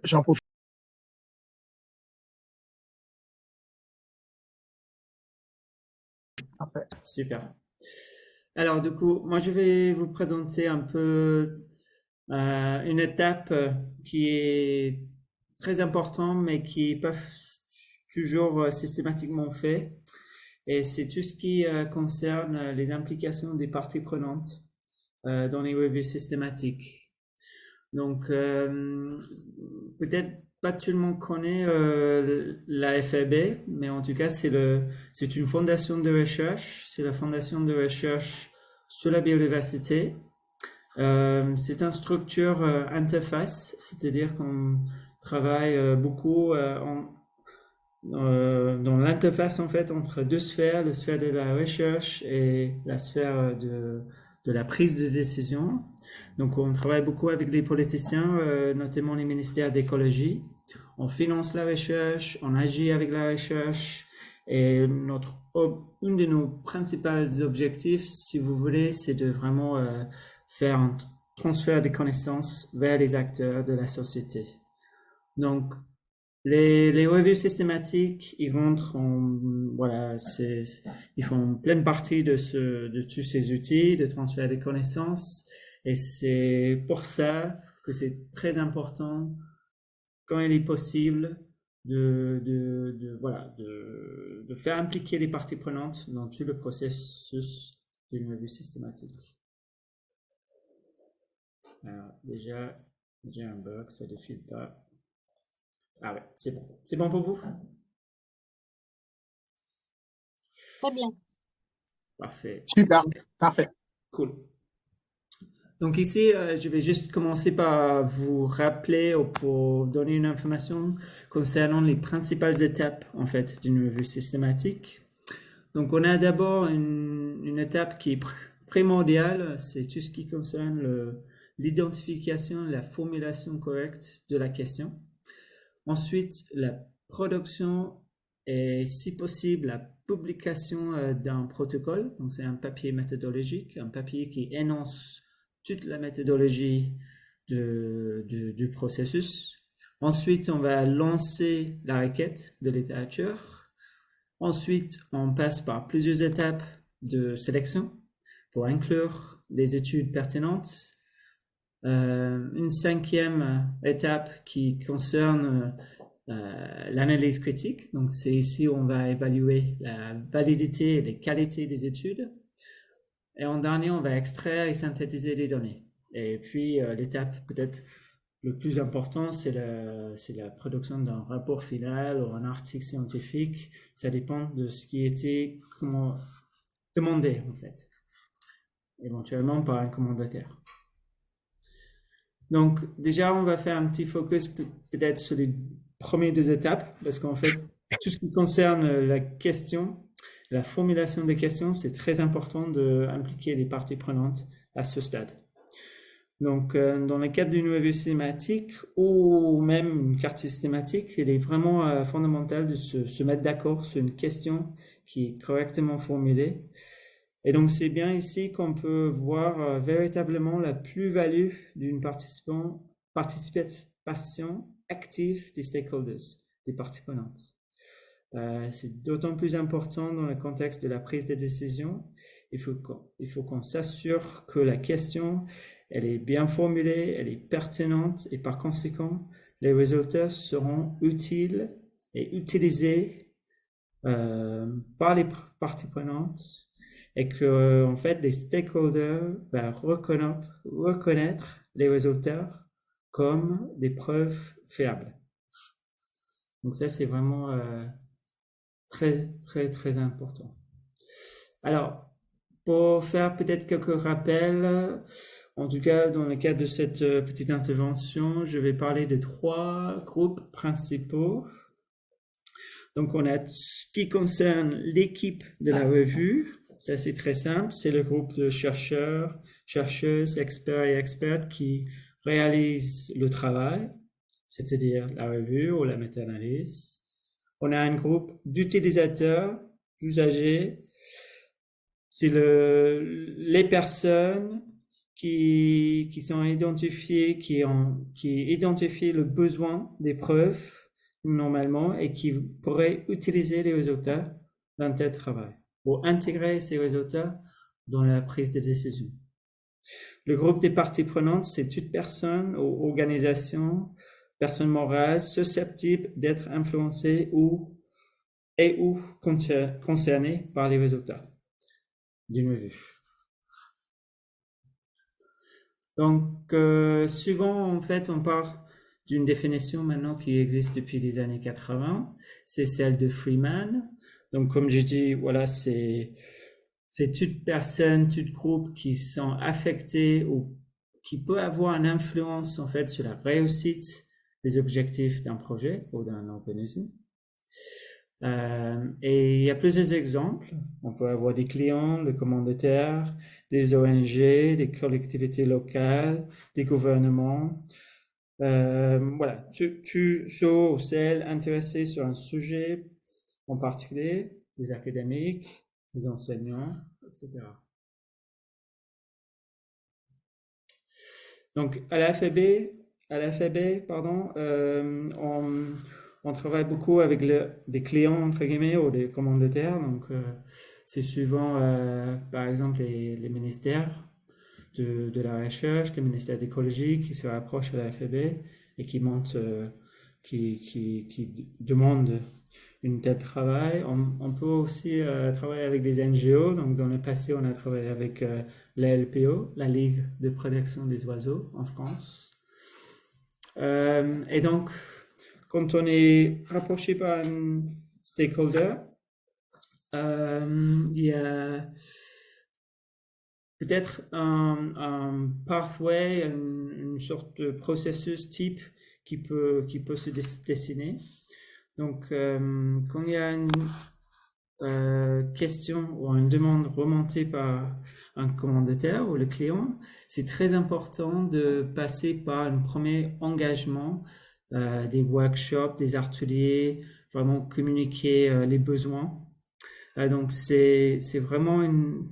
J'en profite. Parfait. Super. Alors, du coup, moi, je vais vous présenter un peu une étape qui est très importante, mais qui n'est pas toujours systématiquement fait. Et c'est tout ce qui concerne les implications des parties prenantes dans les revues systématiques. Donc, peut-être pas tout le monde connaît la FAB, mais en tout cas, c'est une fondation de recherche. C'est la fondation de recherche sur la biodiversité. C'est une structure interface, c'est-à-dire qu'on travaille beaucoup dans l'interface en fait entre deux sphères, la sphère de la recherche et la sphère de la prise de décision. Donc on travaille beaucoup avec les politiciens, notamment les ministères d'écologie. On finance la recherche, on agit avec la recherche et une de nos principaux objectifs, si vous voulez, c'est de vraiment faire un transfert de connaissances vers les acteurs de la société. Donc, les revues systématiques, ils rentrent voilà, ils font pleine partie de tous ces outils de transfert des connaissances. Et c'est pour ça que c'est très important, quand il est possible, de faire impliquer les parties prenantes dans tout le processus d'une revue systématique. Alors, déjà, j'ai un bug, ça ne défile pas. Ah ouais, c'est bon. C'est bon pour vous? Très bien. Parfait. Super. Parfait. Cool. Donc ici, je vais juste commencer par vous rappeler ou pour donner une information concernant les principales étapes en fait d'une revue systématique. Donc on a d'abord une étape qui est primordiale, c'est tout ce qui concerne l'identification, la formulation correcte de la question. Ensuite, la production et si possible la publication d'un protocole. Donc c'est un papier méthodologique, un papier qui énonce toute la méthodologie du processus. Ensuite, on va lancer la requête de littérature. Ensuite, on passe par plusieurs étapes de sélection pour inclure les études pertinentes. Une cinquième étape qui concerne l'analyse critique. Donc, c'est ici où on va évaluer la validité et les qualités des études. Et en dernier, on va extraire et synthétiser les données. Et puis, l'étape peut-être le plus important, c'est la production d'un rapport final ou un article scientifique. Ça dépend de ce qui était demandé, en fait, éventuellement par un commandataire. Donc, déjà, on va faire un petit focus peut-être sur les premières deux étapes, parce qu'en fait, tout ce qui concerne la question, la formulation des questions, c'est très important d'impliquer les parties prenantes à ce stade. Donc, dans le cadre d'une revue systématique ou même une carte systématique, il est vraiment fondamental de se mettre d'accord sur une question qui est correctement formulée. Et donc, c'est bien ici qu'on peut voir véritablement la plus-value d'une participation active des stakeholders, des parties prenantes. C'est d'autant plus important dans le contexte de la prise de décision. Il faut qu'on s'assure que la question, elle est bien formulée, elle est pertinente et par conséquent, les résultats seront utiles et utilisés par les parties prenantes et que en fait les stakeholders vont reconnaître les résultats comme des preuves fiables. Donc ça c'est vraiment très très très important. Alors pour faire peut-être quelques rappels, en tout cas dans le cadre de cette petite intervention, je vais parler de 3 groupes principaux. Donc on a ce qui concerne l'équipe de la revue. Ça, c'est très simple. C'est le groupe de chercheurs, chercheuses, experts et expertes qui réalisent le travail, c'est-à-dire la revue ou la méta-analyse. On a un groupe d'utilisateurs, d'usagers. C'est les personnes qui sont identifiés, qui identifient le besoin des preuves normalement et qui pourraient utiliser les résultats d'un tel travail ou intégrer ces résultats dans la prise de décision. Le groupe des parties prenantes, c'est toute personne ou organisation, personne morale susceptible d'être influencée ou concernée par les résultats d'une revue. Donc, souvent, en fait, on parle d'une définition maintenant qui existe depuis les années 80, c'est celle de Freeman. Donc, comme j'ai dit, voilà, c'est toute personne, tout groupe qui sont affectés ou qui peut avoir une influence, en fait, sur la réussite des objectifs d'un projet ou d'un organisme. Et il y a plusieurs exemples. On peut avoir des clients, des commanditaires, des ONG, des collectivités locales, des gouvernements. Voilà, ceux ou celles intéressés sur un sujet en particulier, des académiques, des enseignants, etc. Donc, à l'alphabet, pardon, on travaille beaucoup avec des clients, entre guillemets, ou des commanditaires. Donc, c'est souvent, par exemple, les ministères de la recherche, les ministères d'écologie qui se rapprochent de l'alphabet et qui demandent une telle travail. On peut aussi travailler avec des NGO. Donc, dans le passé, on a travaillé avec la LPO, la Ligue de protection des oiseaux en France. Et donc, quand on est rapproché par un stakeholder, il y a peut-être un pathway, une sorte de processus type qui peut se dessiner. Donc, quand il y a une question ou une demande remontée par un commanditaire ou le client, c'est très important de passer par un premier engagement, des workshops, des ateliers, vraiment communiquer les besoins. Donc, c'est vraiment une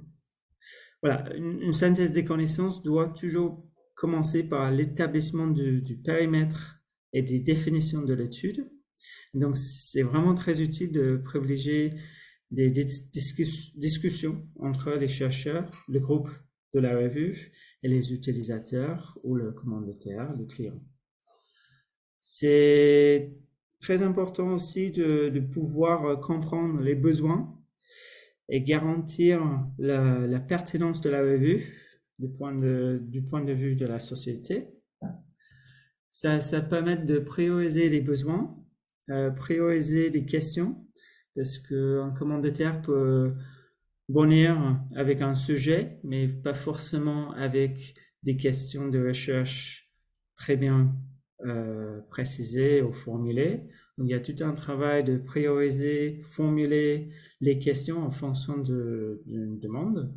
synthèse des connaissances doit toujours commencer par l'établissement du périmètre et des définitions de l'étude. Donc, c'est vraiment très utile de privilégier des discussions entre les chercheurs, le groupe de la revue et les utilisateurs ou le commanditaire, le client. C'est très important aussi de pouvoir comprendre les besoins et garantir la pertinence de la revue du point de vue de la société. Ça permet de prioriser les besoins, prioriser les questions, parce qu'un commanditaire peut venir avec un sujet, mais pas forcément avec des questions de recherche très bien précisées ou formulées. Donc, il y a tout un travail de prioriser, formuler les questions en fonction d'une demande.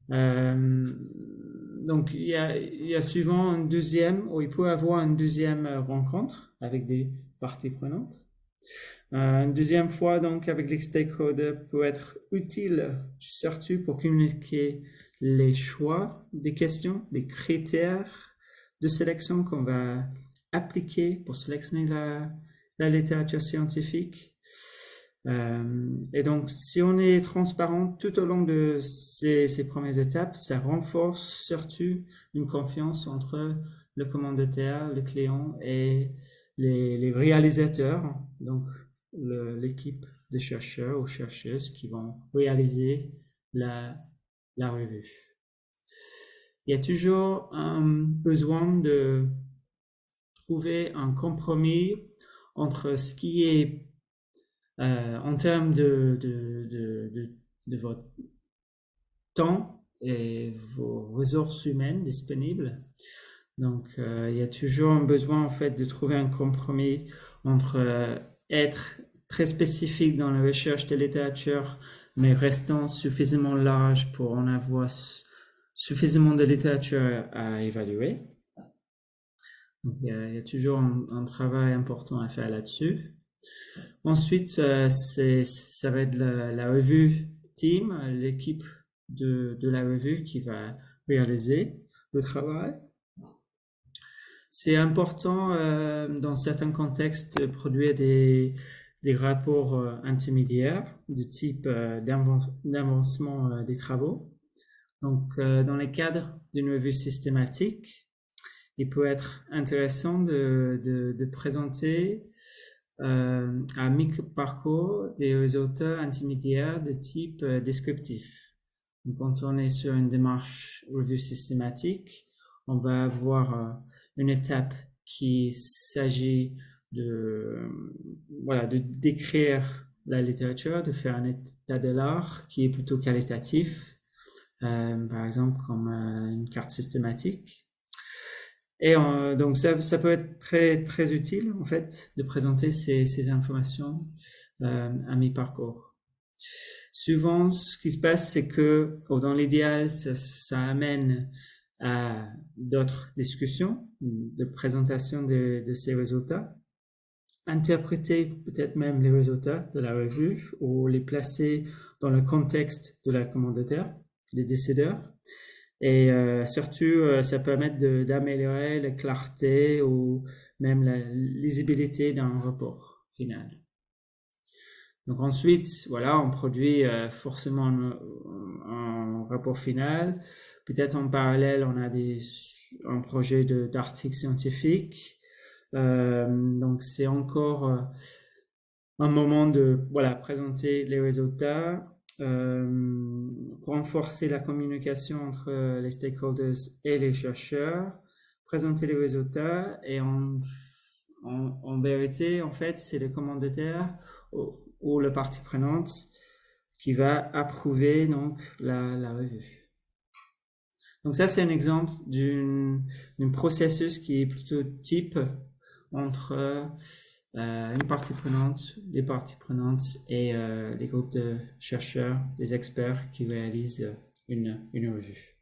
Donc, il y a souvent il peut y avoir une deuxième rencontre avec des parties prenantes. Une deuxième fois, donc, avec les stakeholders peut être utile, surtout pour communiquer les choix des questions, les critères de sélection qu'on va appliquer pour sélectionner la littérature scientifique. Et donc, si on est transparent tout au long de ces premières étapes, ça renforce surtout une confiance entre le commanditaire, le client et les réalisateurs, donc l'équipe de chercheurs ou chercheuses qui vont réaliser la revue. Il y a toujours un besoin de trouver un compromis entre ce qui est en termes de votre temps et vos ressources humaines disponibles. Donc, il y a toujours un besoin en fait de trouver un compromis entre être très spécifique dans la recherche de littérature, mais restant suffisamment large pour en avoir suffisamment de littérature à évaluer. Donc, il y a toujours un travail important à faire là-dessus. Ensuite, ça va être la revue team, l'équipe de la revue qui va réaliser le travail. C'est important dans certains contextes de produire des rapports intermédiaires de type d'avancement des travaux. Donc, dans le cadre d'une revue systématique, il peut être intéressant de présenter un micro-parcours des résultats intermédiaires de type descriptif. Donc, quand on est sur une démarche revue systématique, on va avoir une étape qui s'agit de décrire la littérature, de faire un état de l'art qui est plutôt qualitatif, par exemple comme une carte systématique. Et donc ça peut être très très utile en fait de présenter ces informations à mi-parcours. Souvent, ce qui se passe, c'est que dans l'idéal, ça amène à d'autres discussions, de présentation de ces résultats, interpréter peut-être même les résultats de la revue ou les placer dans le contexte de la commandataire, des décideurs. Et surtout, ça permet d'améliorer la clarté ou même la lisibilité d'un rapport final. Donc ensuite, voilà, on produit forcément un rapport final. Peut-être en parallèle, on a un projet d'article scientifique. Donc c'est encore un moment de présenter les résultats, renforcer la communication entre les stakeholders et les chercheurs, présenter les résultats et en vérité, en fait, c'est le commandataire ou la partie prenante qui va approuver donc la revue. Donc ça, c'est un exemple d'un processus qui est plutôt type entre une partie prenante, des parties prenantes et les groupes de chercheurs, des experts qui réalisent une revue.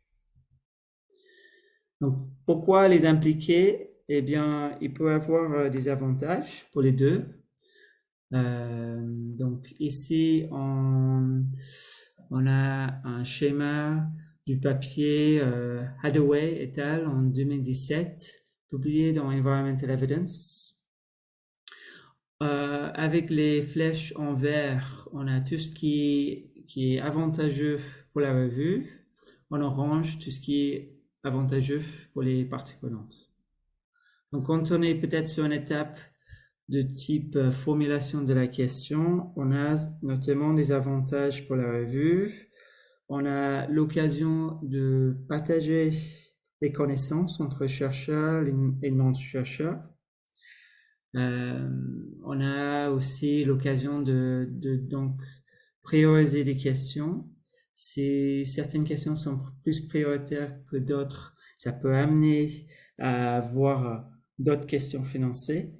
Donc, pourquoi les impliquer? Eh bien, il peut y avoir des avantages pour les deux. Donc, ici, on a un schéma du papier Hathaway et al. En 2017, publié dans Environmental Evidence. Avec les flèches en vert, on a tout ce qui est avantageux pour la revue. En orange, tout ce qui est avantageux pour les parties prenantes. Donc, quand on est peut-être sur une étape de type formulation de la question, on a notamment des avantages pour la revue. On a l'occasion de partager les connaissances entre chercheurs et non-chercheurs. On a aussi l'occasion de donc prioriser des questions. Si certaines questions sont plus prioritaires que d'autres, ça peut amener à avoir d'autres questions financées,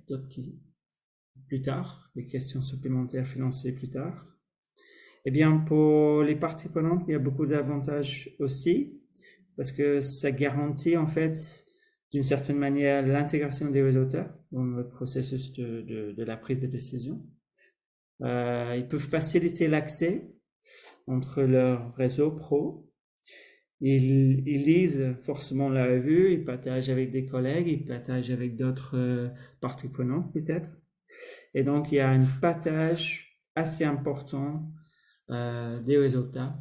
plus tard, des questions supplémentaires financées plus tard. Eh bien, pour les parties prenantes, il y a beaucoup d'avantages aussi, parce que ça garantit en fait, d'une certaine manière, l'intégration des résultats dans le processus de la prise de décision. Ils peuvent faciliter l'accès entre leur réseau pro. Ils lisent forcément la revue, ils partagent avec des collègues, ils partagent avec d'autres parties prenantes peut-être. Et donc, il y a un partage assez important des résultats,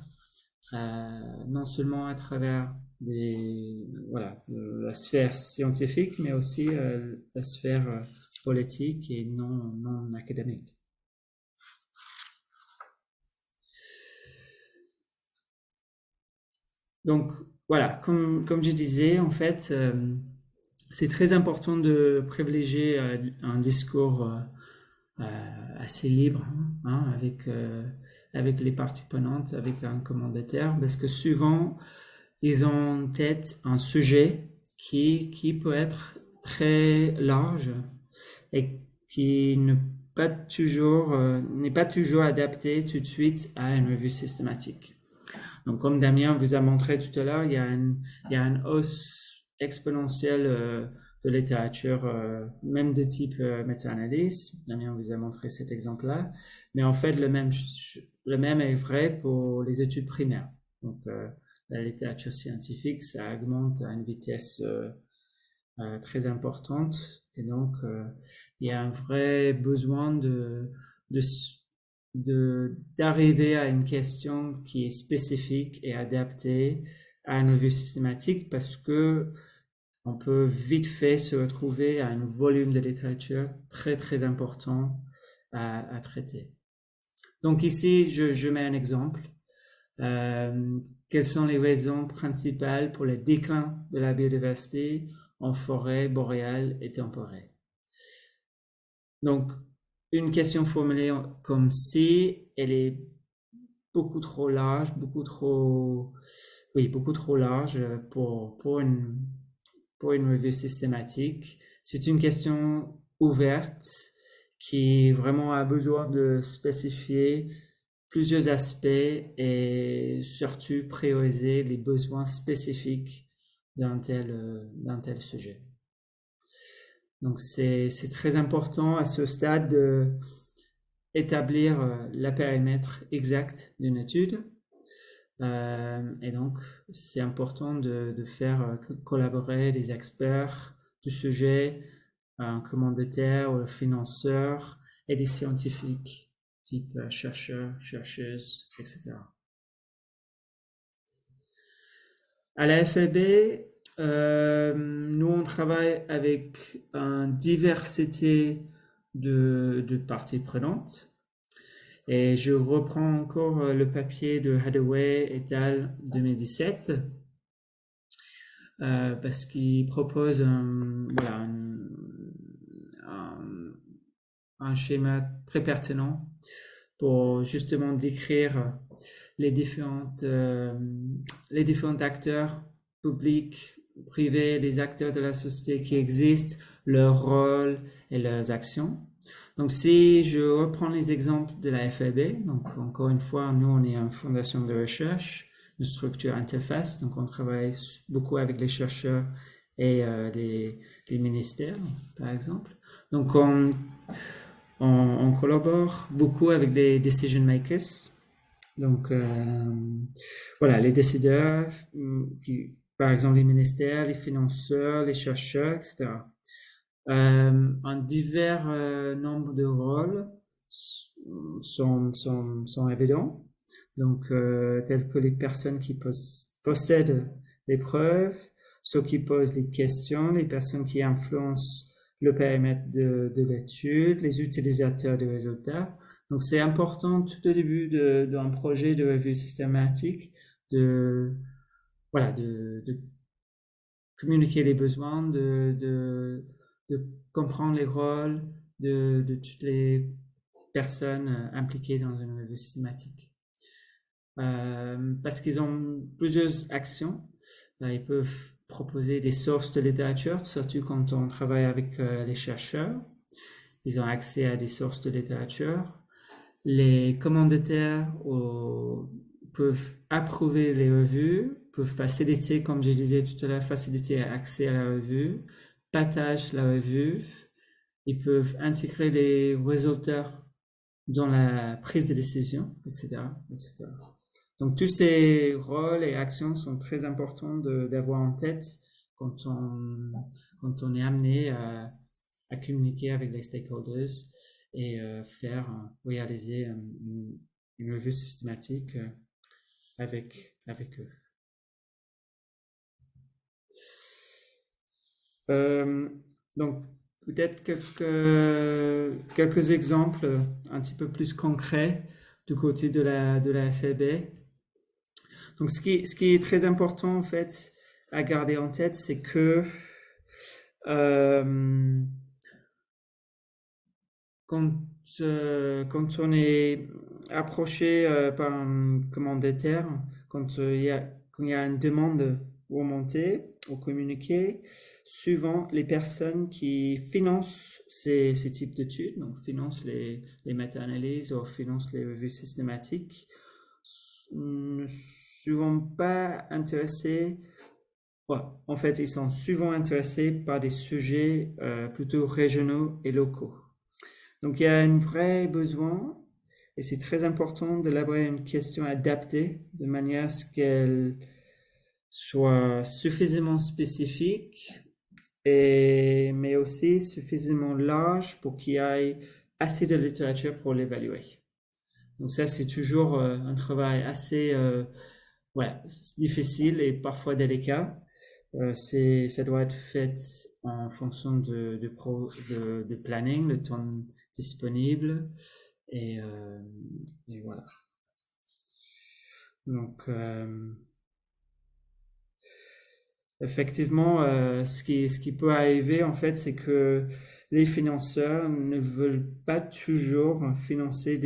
non seulement à travers la sphère scientifique, mais aussi la sphère politique et non académique. Donc, voilà, comme je disais, en fait, c'est très important de privilégier un discours assez libre, hein, avec les parties prenantes, avec un commandataire, parce que souvent, ils ont en tête un sujet qui peut être très large et qui n'est pas toujours adapté tout de suite à une revue systématique. Donc, comme Damien vous a montré tout à l'heure, il y a une hausse exponentielle de littérature, même de type méta-analyse. Damien vous a montré cet exemple-là. Mais en fait, le même est vrai pour les études primaires. Donc, la littérature scientifique, ça augmente à une vitesse très importante. Et donc, il y a un vrai besoin d'arriver à une question qui est spécifique et adaptée à une revue systématique parce que on peut vite fait se retrouver à un volume de littérature très très important à traiter. Donc ici, je mets un exemple. Quelles sont les raisons principales pour le déclin de la biodiversité en forêt boréale et temporelle? Donc, une question formulée comme si, elle est beaucoup trop large, beaucoup trop large pour une revue systématique. C'est une question ouverte qui vraiment a besoin de spécifier plusieurs aspects et surtout prioriser les besoins spécifiques d'un tel sujet. Donc c'est très important à ce stade d'établir le périmètre exact d'une étude. Et donc c'est important de faire collaborer des experts du sujet, un commanditaire ou financeur et des scientifiques type chercheurs, chercheuses, etc. À la FAB, nous on travaille avec une diversité de parties prenantes. Et je reprends encore le papier de Hathaway et al. 2017 parce qu'il propose un schéma très pertinent pour justement décrire les différents acteurs publics, privés, les acteurs de la société qui existent, leur rôle et leurs actions. Donc si je reprends les exemples de la FAB, donc encore une fois, nous on est une fondation de recherche, une structure interface, donc on travaille beaucoup avec les chercheurs et les ministères, par exemple. Donc on collabore beaucoup avec les decision makers. Donc voilà, les décideurs, par exemple les ministères, les financeurs, les chercheurs, etc. Un divers nombre de rôles sont évidents. Donc, tels que les personnes qui possèdent les preuves, ceux qui posent les questions, les personnes qui influencent le périmètre de l'étude, les utilisateurs des résultats. Donc, c'est important tout au début d'un projet de revue systématique de communiquer les besoins, de comprendre les rôles de toutes les personnes impliquées dans une revue systématique. Parce qu'ils ont plusieurs actions. Ils peuvent proposer des sources de littérature, surtout quand on travaille avec les chercheurs. Ils ont accès à des sources de littérature. Les commanditaires peuvent approuver les revues, peuvent faciliter, comme je disais tout à l'heure, faciliter l'accès à la revue, partagent la revue. Ils peuvent intégrer les résultats dans la prise de décision, etc., etc. Donc, tous ces rôles et actions sont très importants d'avoir en tête quand on est amené à communiquer avec les stakeholders et réaliser une revue systématique avec eux. Donc, peut-être quelques exemples un petit peu plus concrets du côté de la FAB. Donc, ce qui est très important, en fait, à garder en tête, c'est que quand on est approché par un commanditaire, quand il y a une demande remontée ou communiquée, souvent les personnes qui financent ces types d'études, donc financent les méta-analyses ou financent les revues systématiques, ne souvent pas intéressés. En fait, ils sont souvent intéressés par des sujets plutôt régionaux et locaux. Donc, il y a un vrai besoin, et c'est très important d'élaborer une question adaptée de manière à ce qu'elle soit suffisamment spécifique mais aussi suffisamment large pour qu'il y ait assez de littérature pour l'évaluer. Donc ça, c'est toujours un travail assez difficile et parfois délicat. Ça doit être fait en fonction de planning, le temps disponible et voilà. Donc effectivement, ce qui peut arriver en fait, c'est que les financeurs ne veulent pas toujours financer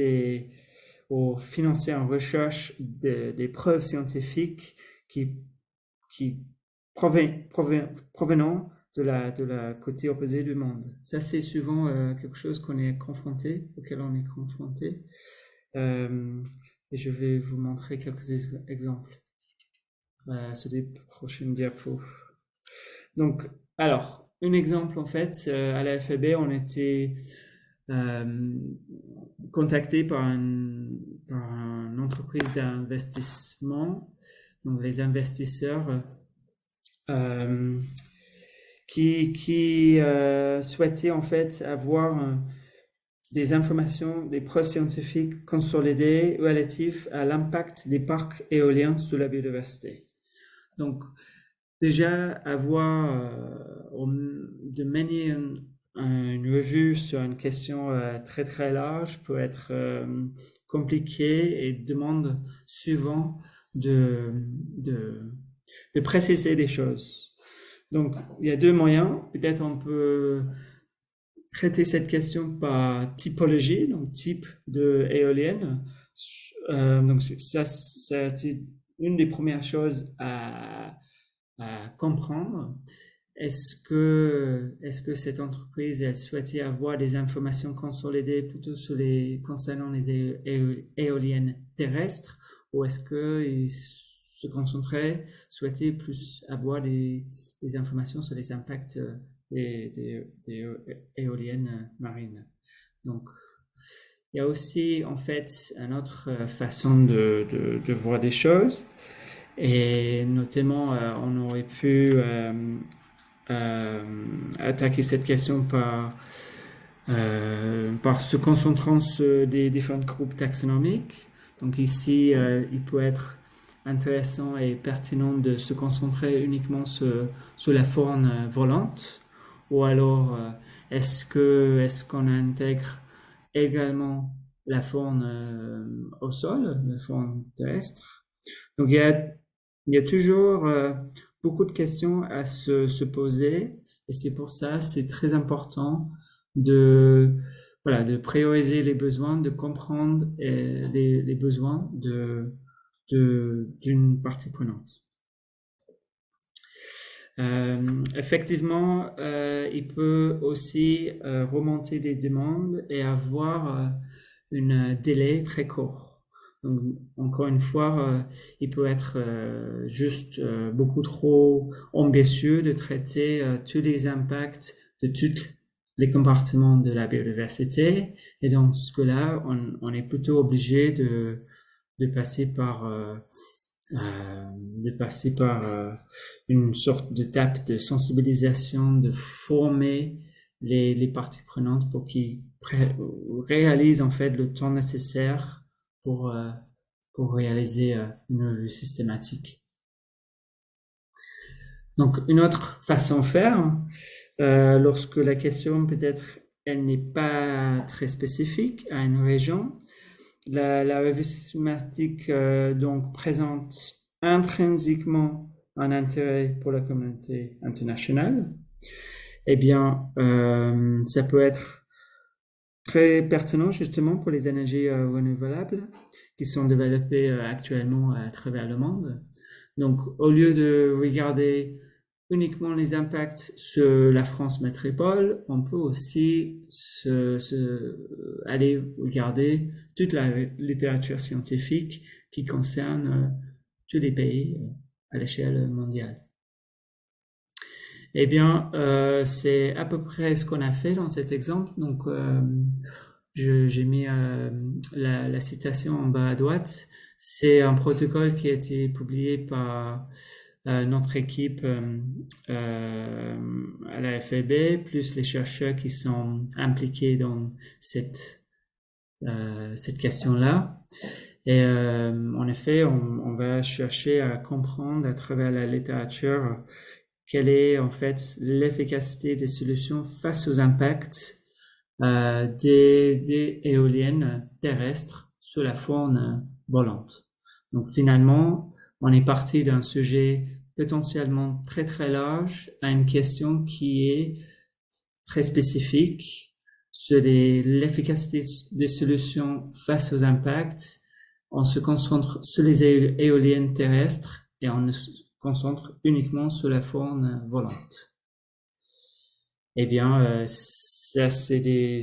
en recherche des preuves scientifiques qui provenant de la côté opposée du monde. Ça, c'est souvent quelque chose auquel on est confronté. Et je vais vous montrer quelques exemples sur les prochaines diapos. Donc, alors, un exemple en fait, à l'AFB, on était contacté par une entreprise d'investissement, donc les investisseurs qui souhaitaient en fait avoir des informations, des preuves scientifiques consolidées relatives à l'impact des parcs éoliens sur la biodiversité. Donc, déjà, avoir de mener une revue sur une question très très large peut être compliqué et demande souvent de préciser des choses. Donc, il y a deux moyens. Peut-être on peut traiter cette question par typologie, donc type de éolienne. Donc, ça c'est une des premières choses à comprendre. Est-ce que cette entreprise elle souhaitait avoir des informations consolidées plutôt concernant les éoliennes terrestres, ou est-ce qu'ils se souhaitaient plus avoir des informations sur les impacts des éoliennes marines? Donc, il y a aussi en fait une autre façon de voir des choses. Et notamment, on aurait pu attaquer cette question par se concentrant sur des différents groupes taxonomiques. Donc ici, il peut être intéressant et pertinent de se concentrer uniquement sur la faune volante, ou alors est-ce qu'on intègre également la faune au sol, la faune terrestre. Donc il y a toujours beaucoup de questions à se poser, et c'est pour ça c'est très important de prioriser les besoins, de comprendre les besoins d'une partie prenante. Effectivement, il peut aussi remonter des demandes et avoir un délai très court. Donc, encore une fois, il peut être juste beaucoup trop ambitieux de traiter tous les impacts de tous les compartiments de la biodiversité, et dans ce cas-là, on est plutôt obligé de passer par une sorte d'étape de sensibilisation, de former les parties prenantes pour qu'ils réalisent en fait le temps nécessaire pour réaliser une revue systématique. Donc, une autre façon de faire, lorsque la question peut-être elle n'est pas très spécifique à une région, la revue systématique donc présente intrinsèquement un intérêt pour la communauté internationale. Eh bien, ça peut être très pertinent justement pour les énergies renouvelables qui sont développées actuellement à travers le monde. Donc, au lieu de regarder uniquement les impacts sur la France métropole, on peut aussi aller regarder toute la littérature scientifique qui concerne tous les pays à l'échelle mondiale. Eh bien, c'est à peu près ce qu'on a fait dans cet exemple. Donc, j'ai mis la citation en bas à droite. C'est un protocole qui a été publié par notre équipe à la FEB, plus les chercheurs qui sont impliqués dans cette question-là. Et en effet, on va chercher à comprendre à travers la littérature quelle est en fait l'efficacité des solutions face aux impacts des éoliennes terrestres sur la faune volante. Donc finalement, on est parti d'un sujet potentiellement très très large à une question qui est très spécifique sur l'efficacité des solutions face aux impacts. On se concentre sur les éoliennes terrestres et on se concentre uniquement sur la faune volante. Eh bien, ça, c'est des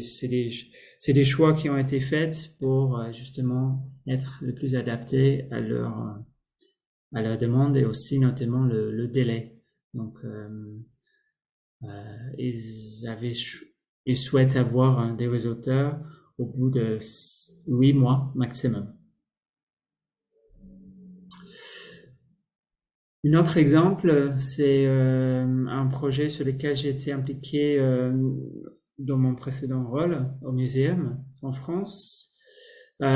choix qui ont été faits pour justement être le plus adaptés à leur demande et aussi notamment le délai. Donc, ils souhaitent avoir des résultats au bout de 8 mois maximum. Un autre exemple, c'est un projet sur lequel j'ai été impliqué dans mon précédent rôle au muséum en France.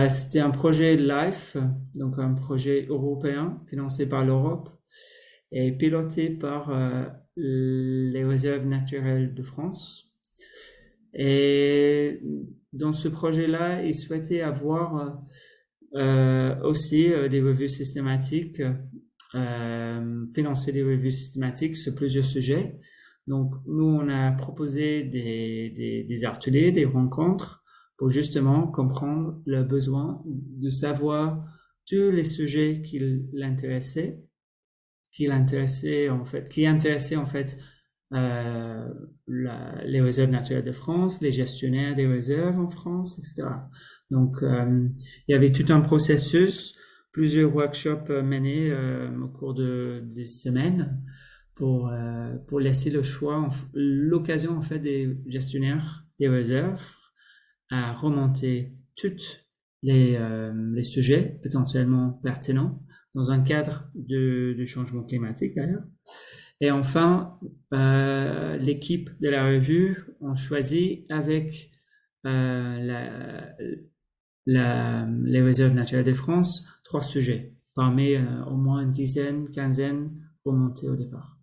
C'était un projet LIFE, donc un projet européen financé par l'Europe et piloté par les réserves naturelles de France. Et dans ce projet-là, ils souhaitaient avoir aussi des revues systématiques, financer des revues systématiques sur plusieurs sujets. Donc, nous, on a proposé des ateliers, des rencontres pour justement comprendre le besoin de savoir tous les sujets qui intéressaient en fait les réserves naturelles de France, les gestionnaires des réserves en France, etc. Donc, il y avait tout un processus, plusieurs workshops menés au cours des semaines pour laisser le choix, l'occasion en fait des gestionnaires des réserves à remonter toutes les sujets potentiellement pertinents dans un cadre de changement climatique d'ailleurs. Et enfin, l'équipe de la revue ont choisi avec les réserves naturelles de France 3 sujets, parmi au moins une dizaine, quinzaine remontés au départ.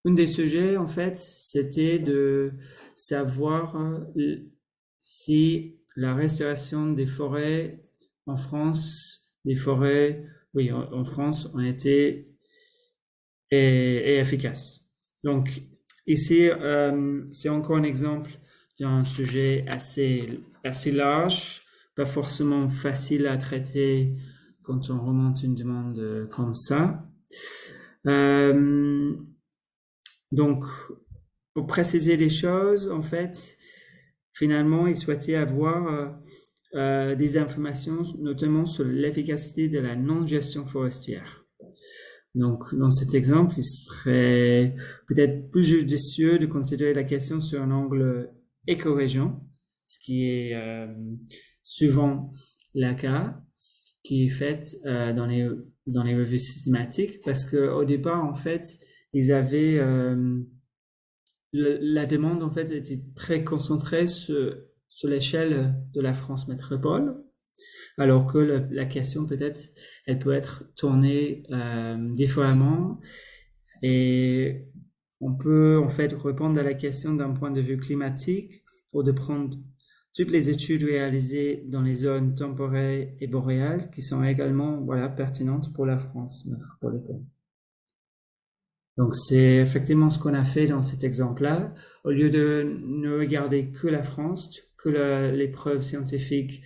Un des sujets, en fait, c'était de savoir si la restauration des forêts en France, en France ont été efficaces. Donc, ici, c'est encore un exemple d'un sujet assez large, pas forcément facile à traiter quand on remonte une demande comme ça. Donc, pour préciser les choses, en fait, finalement, ils souhaitaient avoir des informations, notamment sur l'efficacité de la non-gestion forestière. Donc, dans cet exemple, il serait peut-être plus judicieux de considérer la question sur un angle éco-région, ce qui est souvent le cas, qui est fait dans les revues systématiques, parce qu'au départ, en fait, ils avaient la demande en fait était très concentrée sur l'échelle de la France métropole, alors que la question peut-être elle peut être tournée différemment et on peut en fait répondre à la question d'un point de vue climatique ou de prendre toutes les études réalisées dans les zones temporelles et boréales qui sont également pertinentes pour la France métropolitaine. Donc, c'est effectivement ce qu'on a fait dans cet exemple-là. Au lieu de ne regarder que la France, que les preuves scientifiques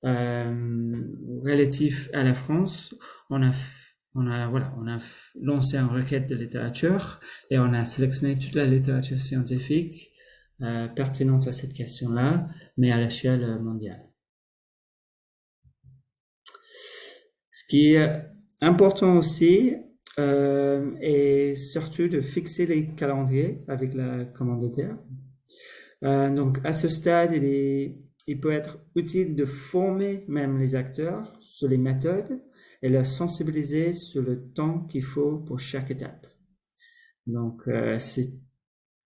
relatives à la France, on a lancé une requête de littérature et on a sélectionné toute la littérature scientifique pertinente à cette question-là, mais à l'échelle mondiale. Ce qui est important aussi, et surtout de fixer les calendriers avec la commanditaire. Donc à ce stade, il peut être utile de former même les acteurs sur les méthodes et le sensibiliser sur le temps qu'il faut pour chaque étape. Donc, c'est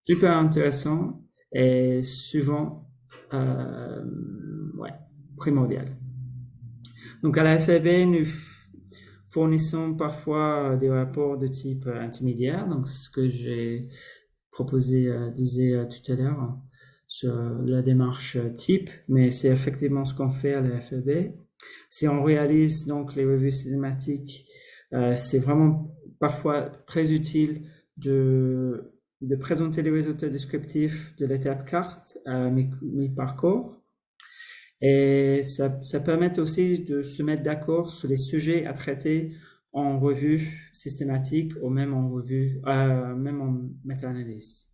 super intéressant et souvent primordial. Donc, à la FAB, nous fournissons parfois des rapports de type intermédiaire, donc ce que j'ai proposé, disais tout à l'heure, sur la démarche type, mais c'est effectivement ce qu'on fait à la FAB. Si on réalise donc les revues systématiques, c'est vraiment parfois très utile de présenter les résultats descriptifs de l'étape carte à mi-parcours. Et ça permet aussi de se mettre d'accord sur les sujets à traiter en revue systématique ou même en revue, même en méta-analyse.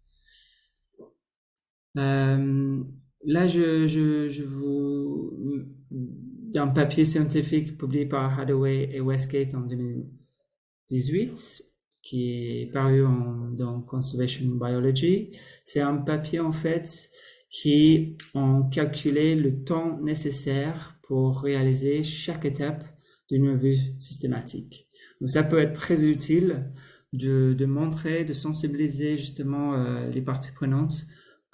Là, je vous d'un papier scientifique publié par Hathaway et Westgate en 2018, qui est paru dans Conservation Biology. C'est un papier en fait qui ont calculé le temps nécessaire pour réaliser chaque étape d'une revue systématique. Donc ça peut être très utile de montrer, de sensibiliser justement les parties prenantes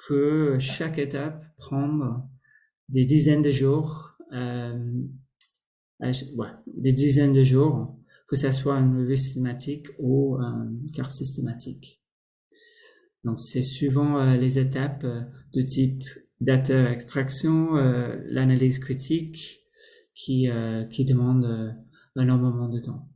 que chaque étape prend des dizaines de jours, des dizaines de jours, que ça soit une revue systématique ou une carte systématique. Donc, c'est souvent les étapes de type data extraction, l'analyse critique qui demandent énormément de temps.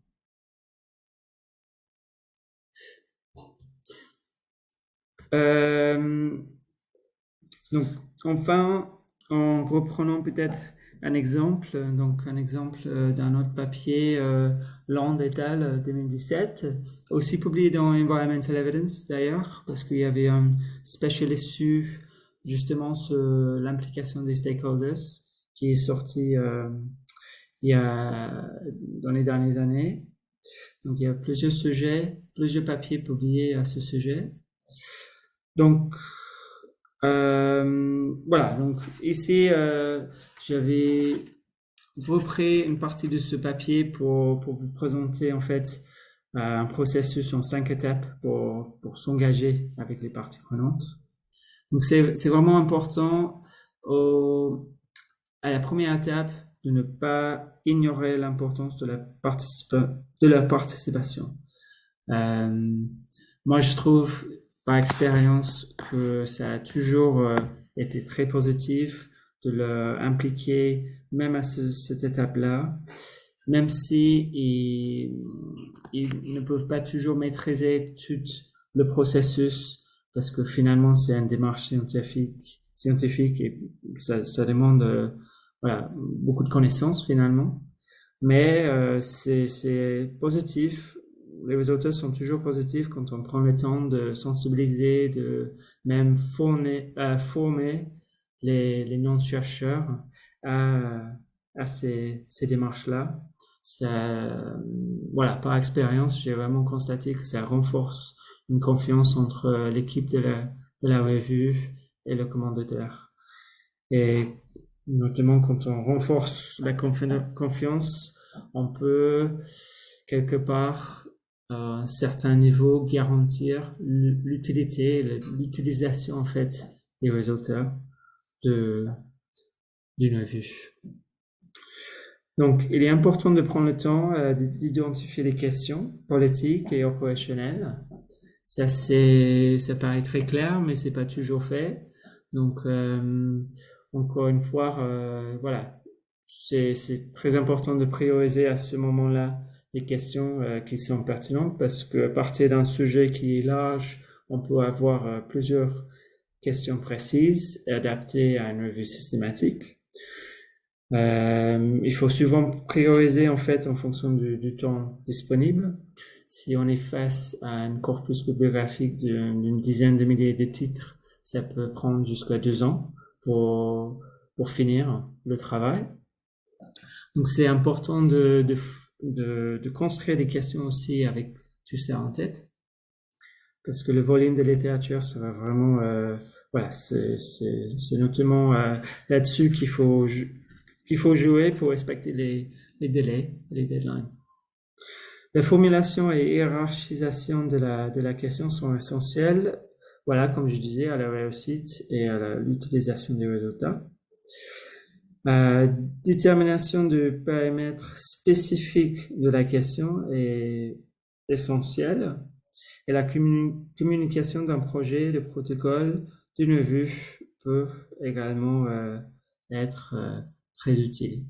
Donc, enfin, en reprenant peut-être un exemple d'un autre papier, Land et al. 2017, aussi publié dans Environmental Evidence d'ailleurs, parce qu'il y avait un special issue justement sur l'implication des stakeholders qui est sorti dans les dernières années. Donc il y a plusieurs sujets, plusieurs papiers publiés à ce sujet. Donc voilà, donc ici j'avais repris une partie de ce papier pour vous présenter en fait un processus en 5 étapes pour s'engager avec les parties prenantes. Donc c'est vraiment important à la première étape de ne pas ignorer l'importance de la participation. Moi je trouve par expérience que ça a toujours été très positif de l'impliquer même à cette étape-là, même si ils ne peuvent pas toujours maîtriser tout le processus parce que finalement c'est une démarche scientifique et ça demande beaucoup de connaissances finalement, mais c'est positif. Les résultats sont toujours positifs quand on prend le temps de sensibiliser, de même former les non-chercheurs à ces démarches-là. Par expérience, j'ai vraiment constaté que ça renforce une confiance entre l'équipe de la revue et le commanditaire. Et notamment quand on renforce la confiance, on peut quelque part à un certain niveau garantir l'utilisation en fait des résultats d'une revue. Donc, il est important de prendre le temps d'identifier les questions politiques et opérationnelles. Ça paraît très clair, mais c'est pas toujours fait. Donc, encore une fois, c'est très important de prioriser à ce moment-là les questions qui sont pertinentes parce que à partir d'un sujet qui est large, on peut avoir plusieurs questions précises et adaptées à une revue systématique. Il faut souvent prioriser en fait en fonction du temps disponible. Si on est face à un corpus bibliographique d'une dizaine de milliers de titres, ça peut prendre jusqu'à 2 ans pour finir le travail. Donc c'est important de construire des questions aussi avec tout ça en tête, parce que le volume de littérature, ça va vraiment, c'est notamment là-dessus qu'il faut jouer pour respecter les délais, les deadlines. La formulation et hiérarchisation de la question sont essentielles, voilà, comme je disais, à la réussite et à l'utilisation des résultats. Détermination du périmètre spécifique de la question est essentielle. Et la communication d'un projet, de protocole, d'une vue peut également être très utile.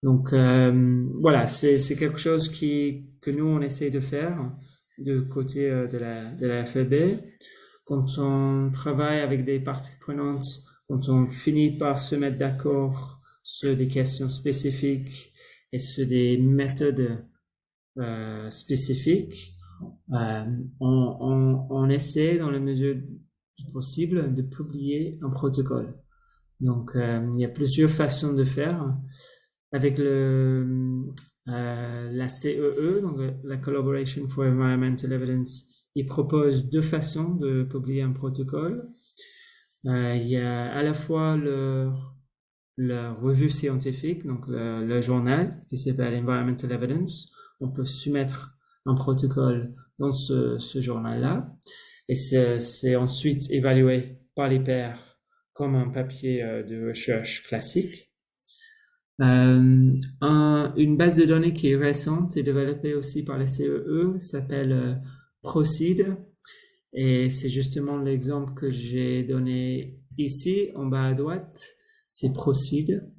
Donc voilà, c'est quelque chose que nous on essaie de faire de côté de la FEB. Quand on travaille avec des parties prenantes, quand on finit par se mettre d'accord sur des questions spécifiques et sur des méthodes spécifiques, on essaie dans la mesure du possible de publier un protocole. Donc il y a plusieurs façons de faire. Avec la CEE, donc la Collaboration for Environmental Evidence, il propose deux façons de publier un protocole. Il y a à la fois la revue scientifique, donc le journal qui s'appelle Environmental Evidence. On peut soumettre un protocole dans ce journal-là et c'est ensuite évalué par les pairs comme un papier de recherche classique. Une base de données qui est récente et développée aussi par la CEE s'appelle Proceed et c'est justement l'exemple que j'ai donné ici en bas à droite. C'est Proceed,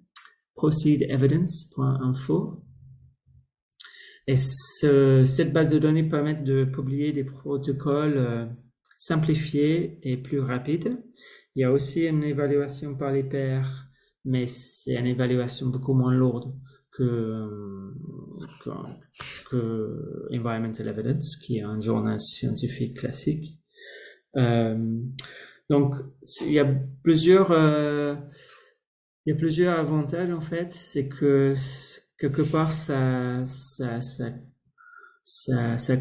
proceedevidence.info. Et cette base de données permet de publier des protocoles simplifiés et plus rapides. Il y a aussi une évaluation par les pairs, mais c'est une évaluation beaucoup moins lourde que Environmental Evidence, qui est un journal scientifique classique. Donc, il y a plusieurs avantages en fait. C'est que quelque part ça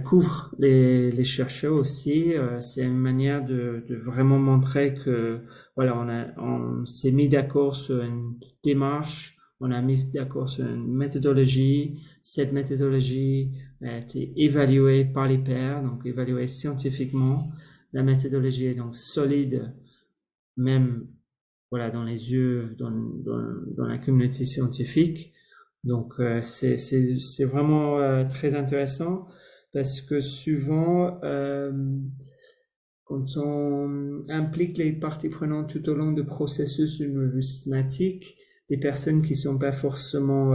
couvre les chercheurs aussi. C'est une manière de vraiment montrer que voilà, on s'est mis d'accord sur une démarche, on a mis d'accord sur une méthodologie. Cette méthodologie a été évaluée par les pairs, donc évaluée scientifiquement. La méthodologie est donc solide, même voilà dans les yeux, dans la communauté scientifique. Donc c'est vraiment très intéressant parce que souvent quand on implique les parties prenantes tout au long du processus d'une revue systématique, des personnes qui sont pas forcément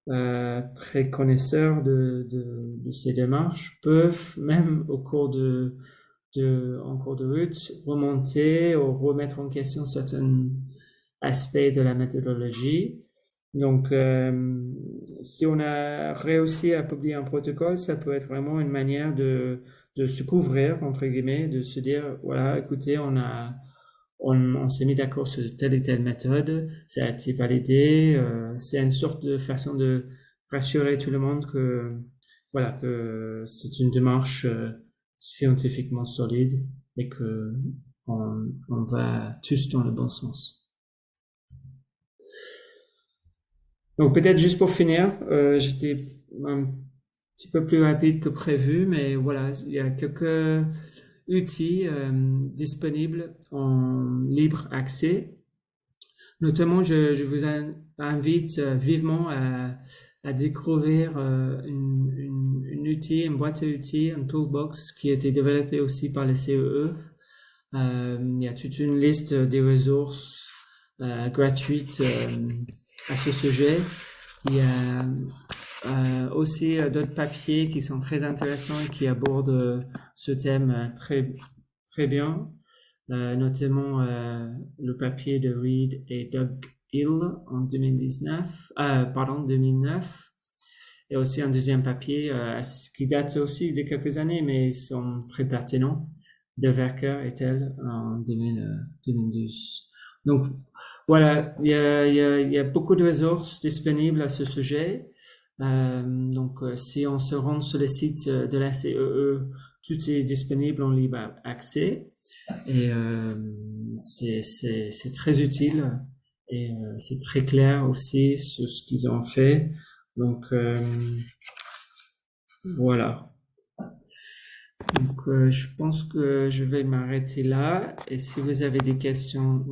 très connaisseurs de ces démarches peuvent même au cours en cours de route remonter ou remettre en question certains aspects de la méthodologie. Donc, si on a réussi à publier un protocole, ça peut être vraiment une manière de se couvrir, entre guillemets, de se dire, voilà, écoutez, on s'est mis d'accord sur telle et telle méthode, ça a été validé, c'est une sorte de façon de rassurer tout le monde que, voilà, que c'est une démarche scientifiquement solide et que on va tous dans le bon sens. Donc peut-être juste pour finir, j'étais un petit peu plus rapide que prévu, mais voilà, il y a quelques outils disponibles en libre accès. Notamment, je vous invite vivement à découvrir une boîte à outils, un toolbox qui a été développé aussi par la CEE. Il y a toute une liste des ressources gratuites à ce sujet. Il y a aussi d'autres papiers qui sont très intéressants et qui abordent ce thème très, très bien. Notamment le papier de Reed et Doug Hill en 2009. Et aussi un deuxième papier qui date aussi de quelques années, mais ils sont très pertinents, de Werker et tel en 2012. Donc voilà, il y a beaucoup de ressources disponibles à ce sujet. Donc si on se rend sur le site de la CEE, tout est disponible en libre accès. Et c'est très utile et c'est très clair aussi sur ce qu'ils ont fait. Donc Voilà. Donc, je pense que je vais m'arrêter là. Et si vous avez des questions,